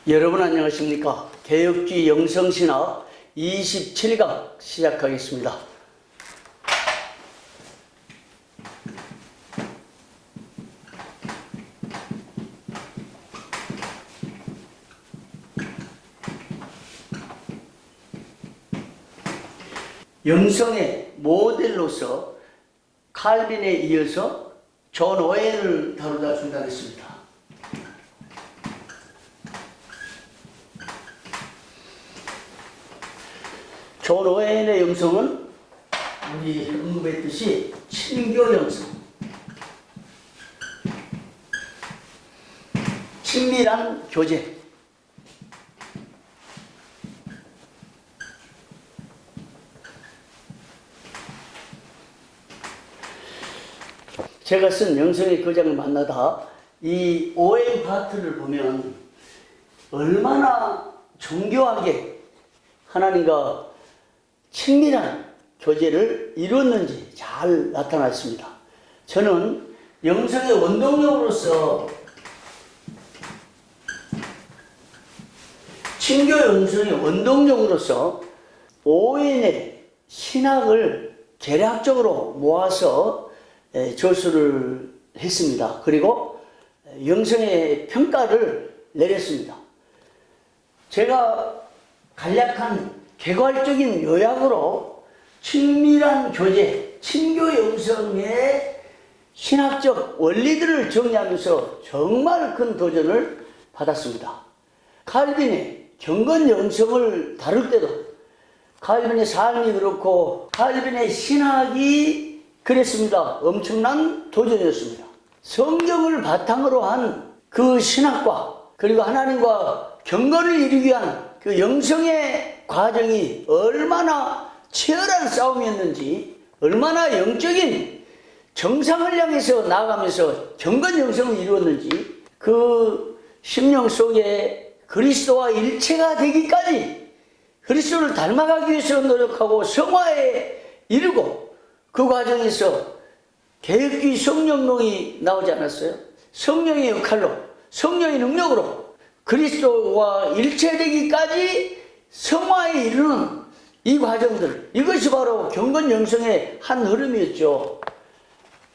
여러분 안녕하십니까? 개혁주의 영성신학 27강 시작하겠습니다. 영성의 모델로서 칼빈에 이어서 존 오웬을 다루다 중단했습니다. 존 오웬의 영성은 우리 언급했듯이 친교 영성, 친밀한 교제, 제가 쓴 영성의 거장을 만나다 이 오웬 파트를 보면 얼마나 정교하게 하나님과 친밀한 교제를 이루었는지 잘 나타났습니다. 저는 영성의 원동력으로서 친교 영성의 원동력으로서 오웬의 신학을 계략적으로 모아서 저술을 했습니다. 그리고 영성의 평가를 내렸습니다. 제가 간략한 개괄적인 요약으로 친밀한 교제, 친교 영성의 신학적 원리들을 정리하면서 정말 큰 도전을 받았습니다. 칼빈의 경건 영성을 다룰 때도 칼빈의 삶이 그렇고 칼빈의 신학이 그랬습니다. 엄청난 도전이었습니다. 성경을 바탕으로 한 그 신학과 그리고 하나님과 경건을 이루기 위한 그 영성의 과정이 얼마나 치열한 싸움이었는지, 얼마나 영적인 정상을 향해서 나아가면서 경건 영성을 이루었는지, 그 심령 속에 그리스도와 일체가 되기까지 그리스도를 닮아가기 위해서 노력하고 성화에 이르고, 그 과정에서 개혁주의 성령론이 나오지 않았어요? 성령의 역할로, 성령의 능력으로 그리스도와 일체되기까지 성화에 이르는 이 과정들, 이것이 바로 경건 영성의 한 흐름이었죠.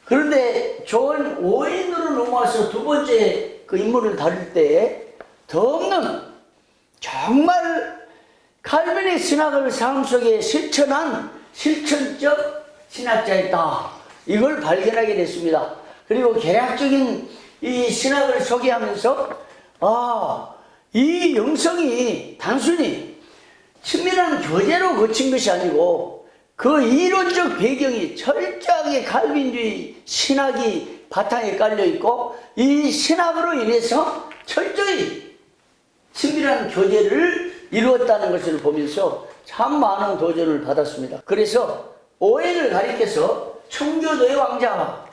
그런데 존 오웬으로 넘어와서 두 번째 그 인물을 다룰 때 더 없는 정말 칼빈의 신학을 삶 속에 실천한 실천적 신학자였다, 이걸 발견하게 됐습니다. 그리고 계략적인 이 신학을 소개하면서 이 영성이 단순히 친밀한 교제로 거친 것이 아니고 그 이론적 배경이 철저하게 칼빈주의 신학이 바탕에 깔려 있고, 이 신학으로 인해서 철저히 친밀한 교제를 이루었다는 것을 보면서 참 많은 도전을 받았습니다. 그래서 오웬을 가리켜서 청교도의 왕자,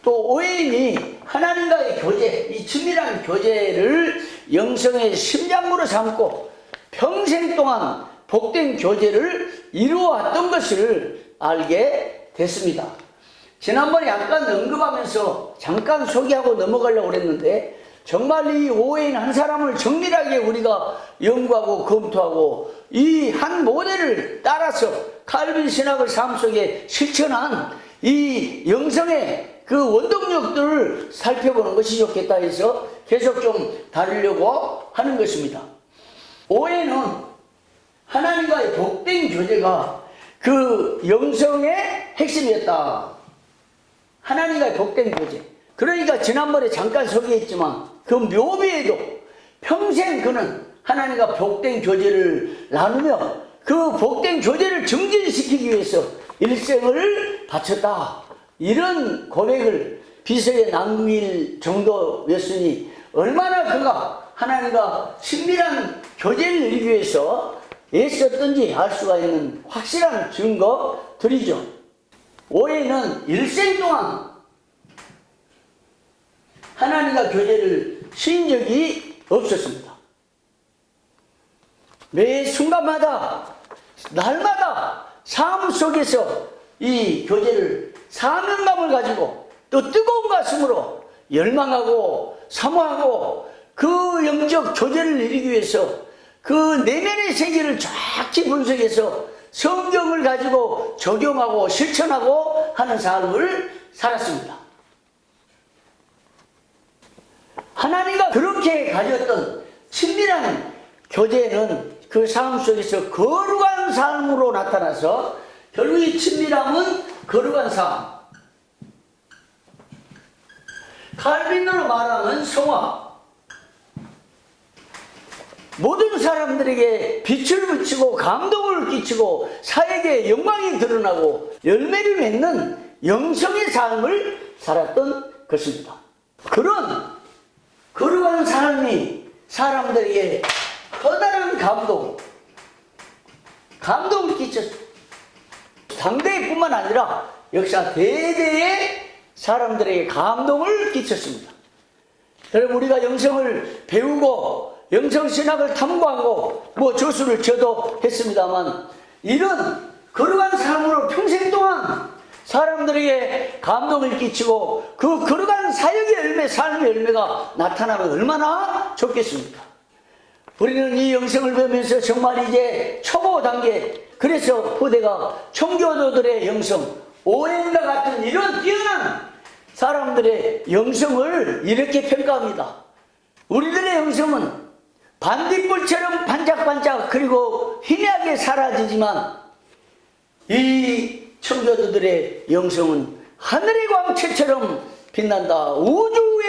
또 오웬이 하나님과의 교제, 이 친밀한 교제를 영성의 심장부로 삼고 평생 동안 복된 교제를 이루어왔던 것을 알게 됐습니다. 지난번에 약간 언급하면서 잠깐 소개하고 넘어가려고 했는데, 정말 이 오웬 한 사람을 정밀하게 우리가 연구하고 검토하고 이 한 모델을 따라서 칼빈 신학을 삶 속에 실천한 이 영성의 그 원동력들을 살펴보는 것이 좋겠다 해서 계속 좀 다루려고 하는 것입니다. 오웬은 하나님과의 복된 교제가 그 영성의 핵심이었다. 하나님과의 복된 교제. 그러니까 지난번에 잠깐 소개했지만 그 묘비에도 평생 그는 하나님과 복된 교제를 나누며 그 복된 교제를 증진시키기 위해서 일생을 바쳤다, 이런 고백을 비서에 남길 정도였으니 얼마나 그가 하나님과 친밀한 교제를 이루기 위해서 애썼던지 알 수가 있는 확실한 증거들이죠. 오웬은 일생 동안 하나님과 교제를 쉰 적이 없었습니다. 매 순간마다, 날마다 삶 속에서 이 교제를 사명감을 가지고 또 뜨거운 가슴으로 열망하고 사모하고 그 영적 교제를 이루기 위해서 그 내면의 세계를 정확히 분석해서 성경을 가지고 적용하고 실천하고 하는 삶을 살았습니다. 하나님과 그렇게 가졌던 친밀한 교제는 그 삶 속에서 거룩한 삶으로 나타나서 결국 이 친밀함은 거룩한 삶, 칼빈으로 말하면 성화, 모든 사람들에게 빛을 비치고 감동을 끼치고 사회에 영광이 드러나고 열매를 맺는 영성의 삶을 살았던 것입니다. 그런 거룩한 삶이 사람들에게 커다란 감동을 끼쳤습니다. 당대뿐만 아니라 역사 대대에 사람들에게 감동을 끼쳤습니다. 여러분, 우리가 영성을 배우고 영성신학을 탐구하고 저수를 저도 했습니다만, 이런 거룩한 삶으로 평생 동안 사람들에게 감동을 끼치고 그 거룩한 사역의 열매, 삶의 열매가 나타나면 얼마나 좋겠습니까? 우리는 이 영성을 배우면서 정말 이제 초보 단계, 그래서 후대가 청교도들의 영성, 오행과 같은 이런 뛰어난 사람들의 영성을 이렇게 평가합니다. 우리들의 영성은 반딧불처럼 반짝반짝 그리고 희미하게 사라지지만, 이 청교도들의 영성은 하늘의 광채처럼 빛난다, 우주의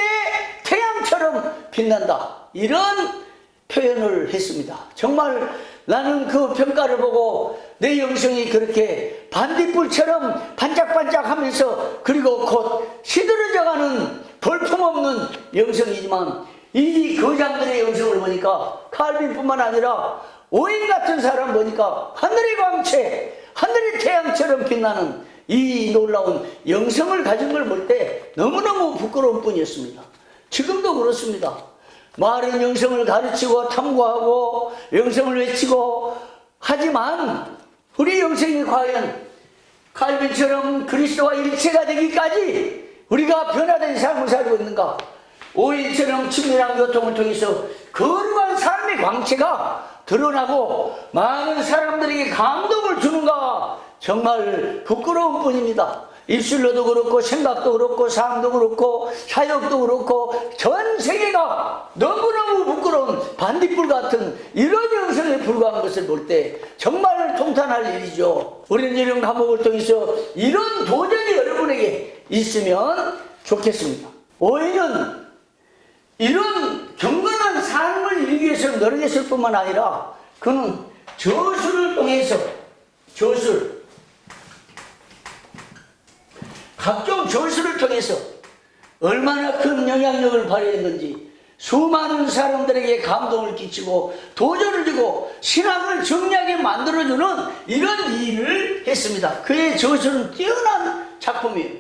태양처럼 빛난다, 이런 표현을 했습니다. 정말 나는 그 평가를 보고 내 영성이 그렇게 반딧불처럼 반짝반짝하면서 그리고 곧 시들어져가는 볼품없는 영성이지만, 이 거장들의 영성을 보니까 칼빈뿐만 아니라 오인 같은 사람 보니까 하늘의 광채, 하늘의 태양처럼 빛나는 이 놀라운 영성을 가진 걸 볼 때 너무너무 부끄러운 뿐이었습니다. 지금도 그렇습니다. 말은 영성을 가르치고 탐구하고 영성을 외치고 하지만 우리 영성이 과연 칼빈처럼 그리스도와 일체가 되기까지 우리가 변화된 삶을 살고 있는가? 오인처럼 친밀한 교통을 통해서 거룩한 삶의 광채가 드러나고 많은 사람들에게 감동을 주는가? 정말 부끄러운 뿐입니다. 입술로도 그렇고 생각도 그렇고 삶도 그렇고 사역도 그렇고 전 세계가 너무너무 부끄러운 반딧불 같은 이런 영성에 불과한 것을 볼 때 정말 통탄할 일이죠. 우리는 이런 과목을 통해서 이런 도전이 여러분에게 있으면 좋겠습니다. 오해는 이런 경건한 삶을 이루기 위해서 노력했을 뿐만 아니라 그는 저술을 통해서 각종 저술을 통해서 얼마나 큰 영향력을 발휘했는지 수많은 사람들에게 감동을 끼치고 도전을 주고 신앙을 정리하게 만들어주는 이런 일을 했습니다. 그의 저술은 뛰어난 작품이에요.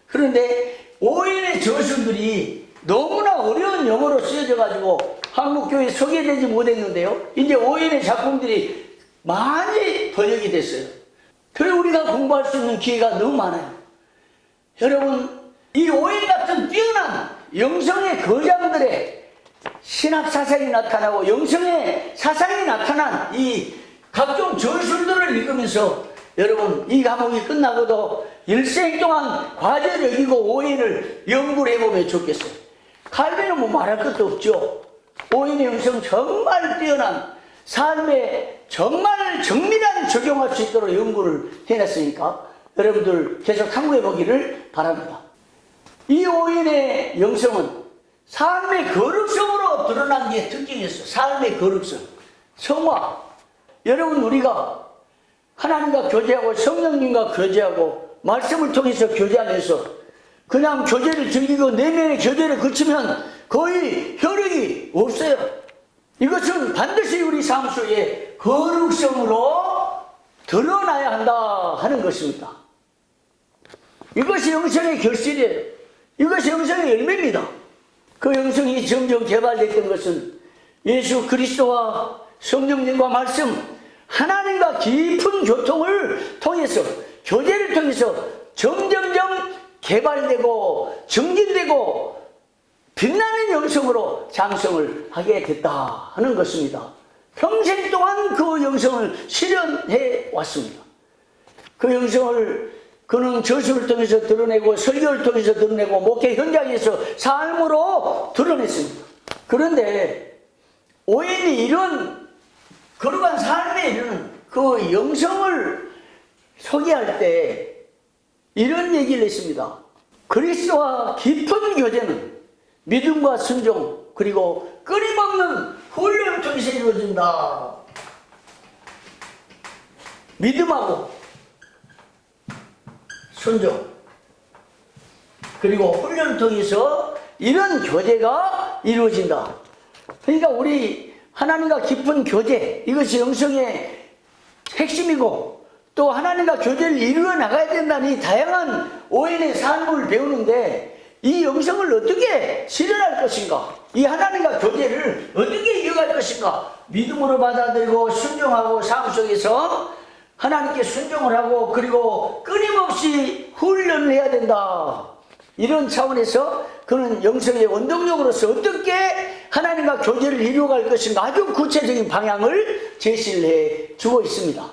그런데 오인의 저술들이 너무나 어려운 영어로 쓰여져 가지고 한국교회에 소개되지 못했는데요, 이제 오인의 작품들이 많이 번역이 됐어요. 그래서 우리가 공부할 수 있는 기회가 너무 많아요. 여러분, 이 오인 같은 뛰어난 영성의 거장들의 신학 사상이 나타나고 영성의 사상이 나타난 이 각종 저술들을 읽으면서 여러분, 이 과목이 끝나고도 일생 동안 과제를 여기고 오인을 연구를 해보면 좋겠어요. 칼빈은 말할 것도 없죠. 오인의 영성 정말 뛰어난 삶에 정말 정밀한 적용할 수 있도록 연구를 해놨으니까 여러분들 계속 탐구해 보기를 바랍니다. 이 오인의 영성은 삶의 거룩성으로 드러난 게 특징이었어요. 삶의 거룩성, 성화. 여러분, 우리가 하나님과 교제하고 성령님과 교제하고 말씀을 통해서 교제하면서 그냥 교제를 즐기고 내면의 교제를 거치면 거의 효력이 없어요. 이것은 반드시 우리 삶 속에 거룩성으로 드러나야 한다 하는 것입니다. 이것이 영성의 결실이에요. 이것이 영성의 열매입니다. 그 영성이 점점 개발됐던 것은 예수 그리스도와 성령님과 말씀, 하나님과 깊은 교통을 통해서, 교제를 통해서 점점점 개발되고 증진되고 빛나는 영성으로 장성을 하게 됐다 하는 것입니다. 평생 동안 그 영성을 실현해 왔습니다. 그 영성을 그는 저수를 통해서 드러내고 설교를 통해서 드러내고 목회 현장에서 삶으로 드러냈습니다. 그런데 오인이 이런 걸어간 삶에 이르는 그 영성을 소개할 때 이런 얘기를 했습니다. 그리스도와 깊은 교제는 믿음과 순종 그리고 끊임없는 훈련을 통해서 이루어진다. 믿음하고 순종 그리고 훈련을 통해서 이런 교제가 이루어진다. 그러니까 우리 하나님과 깊은 교제, 이것이 영성의 핵심이고 또 하나님과 교제를 이루어 나가야 된다는 이 다양한 오인의 삶을 배우는데 이 영성을 어떻게 실현할 것인가, 이 하나님과 교제를 어떻게 이어갈 것인가, 믿음으로 받아들이고 순종하고 삶 속에서 하나님께 순종을 하고 그리고 끊임없이 훈련을 해야 된다. 이런 차원에서 그는 영성의 원동력으로서 어떻게 하나님과 교제를 이루어갈 것인가 아주 구체적인 방향을 제시를 해 주고 있습니다.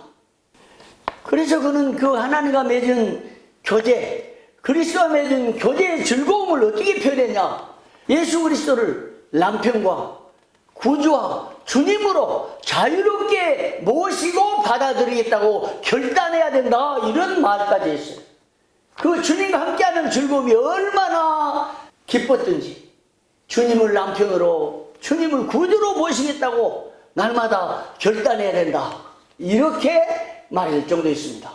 그래서 그는 그 하나님과 맺은 교제, 그리스도와 맺은 교제의 즐거움을 어떻게 표현했냐, 예수 그리스도를 남편과 구주와 주님으로 자유롭게 모시고 받아들이겠다고 결단해야 된다, 이런 말까지 했어요. 그 주님과 함께하는 즐거움이 얼마나 기뻤든지 주님을 남편으로, 주님을 구주로 모시겠다고 날마다 결단해야 된다, 이렇게 말할 정도였습니다.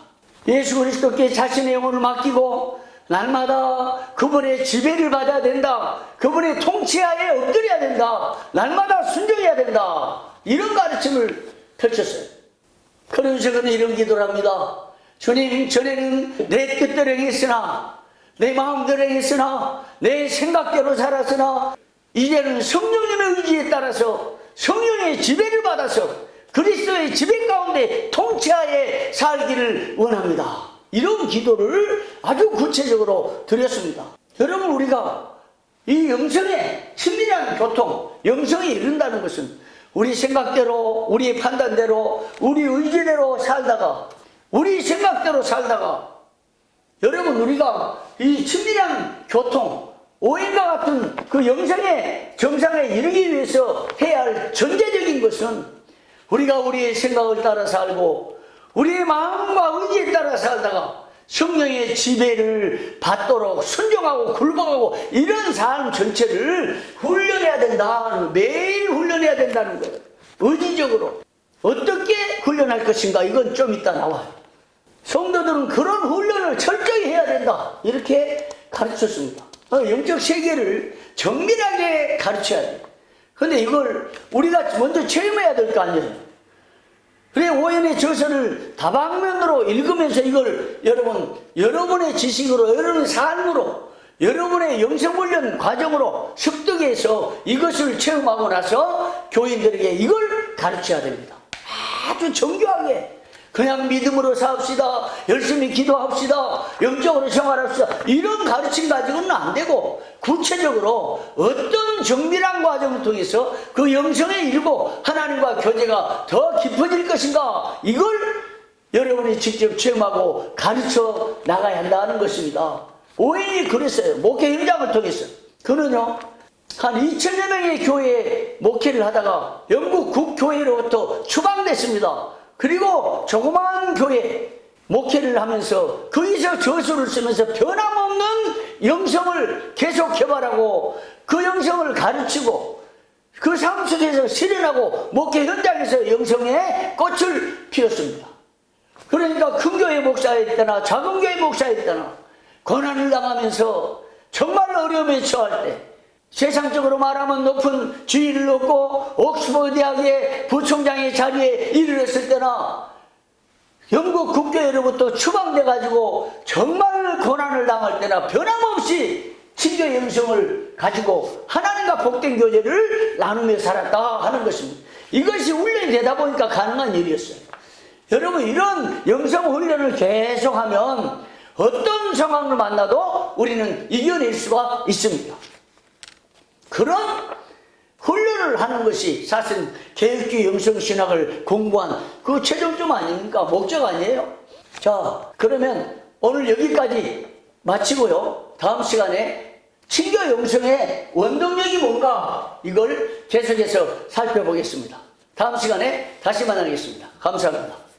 예수 그리스도께 자신의 영혼을 맡기고 날마다 그분의 지배를 받아야 된다, 그분의 통치하에 엎드려야 된다, 날마다 순종해야 된다, 이런 가르침을 펼쳤어요. 그러면서 그는 이런 기도를 합니다. 주님, 전에는 내 뜻대로 행했으나, 내 마음대로 행했으나, 내 생각대로 살았으나 이제는 성령님의 의지에 따라서 성령의 지배를 받아서 그리스도의 지배 가운데 통치하에 살기를 원합니다. 이런 기도를 아주 구체적으로 드렸습니다. 여러분, 우리가 이 영성의 친밀한 교통, 영성에 이른다는 것은 우리 생각대로, 우리의 판단대로, 우리 의지대로 살다가, 우리 생각대로 살다가, 여러분, 우리가 이 친밀한 교통, 오인과 같은 그 영성의 정상에 이르기 위해서 해야 할 전제적인 것은 우리가 우리의 생각을 따라 살고 우리의 마음과 의지에 따라 살다가 성령의 지배를 받도록 순종하고 굴복하고 이런 삶 전체를 훈련해야 된다. 매일 훈련해야 된다는 거예요. 의지적으로 어떻게 훈련할 것인가, 이건 좀 이따 나와요. 성도들은 그런 훈련을 철저히 해야 된다, 이렇게 가르쳤습니다. 영적 세계를 정밀하게 가르쳐야 돼요. 근데 이걸 우리가 먼저 체험해야 될 거 아니에요. 그래, 오연의 저서를 다방면으로 읽으면서 이걸 여러분의 지식으로, 여러분의 삶으로, 여러분의 영성훈련 과정으로 습득해서 이것을 체험하고 나서 교인들에게 이걸 가르쳐야 됩니다. 아주 정교하게. 그냥 믿음으로 사옵시다, 열심히 기도합시다, 영적으로 생활합시다, 이런 가르침 가지고는 안 되고 구체적으로 어떤 정밀한 과정을 통해서 그 영성에 이르고 하나님과 교제가 더 깊어질 것인가, 이걸 여러분이 직접 체험하고 가르쳐 나가야 한다는 것입니다. 오인이 그랬어요. 목회 현장을 통해서. 그는요, 한 2000여 명의 교회에 목회를 하다가 영국 국교회로부터 추방됐습니다. 그리고 조그마한 교회 목회를 하면서 거기서 저수를 쓰면서 변함없는 영성을 계속 개발하고 그 영성을 가르치고 그 삶 속에서 실현하고 목회 현장에서 영성의 꽃을 피웠습니다. 그러니까 큰 교회 목사였거나 작은 교회 목사였거나 고난을 당하면서 정말 어려움에 처할 때, 세상적으로 말하면 높은 지위를 얻고 옥스퍼드 대학의 부총장의 자리에 이르렀을 때나 영국 국교회로부터 추방돼 가지고 정말 고난을 당할 때나 변함없이 친교의 영성을 가지고 하나님과 복된 교제를 나누며 살았다 하는 것입니다. 이것이 훈련이 되다 보니까 가능한 일이었어요. 여러분, 이런 영성 훈련을 계속하면 어떤 상황을 만나도 우리는 이겨낼 수가 있습니다. 그런 훈련을 하는 것이 사실 개혁주의 영성신학을 공부한 그 최종점 아닙니까? 목적 아니에요? 자, 그러면 오늘 여기까지 마치고요. 다음 시간에 친교 영성의 원동력이 뭔가 이걸 계속해서 살펴보겠습니다. 다음 시간에 다시 만나겠습니다. 감사합니다.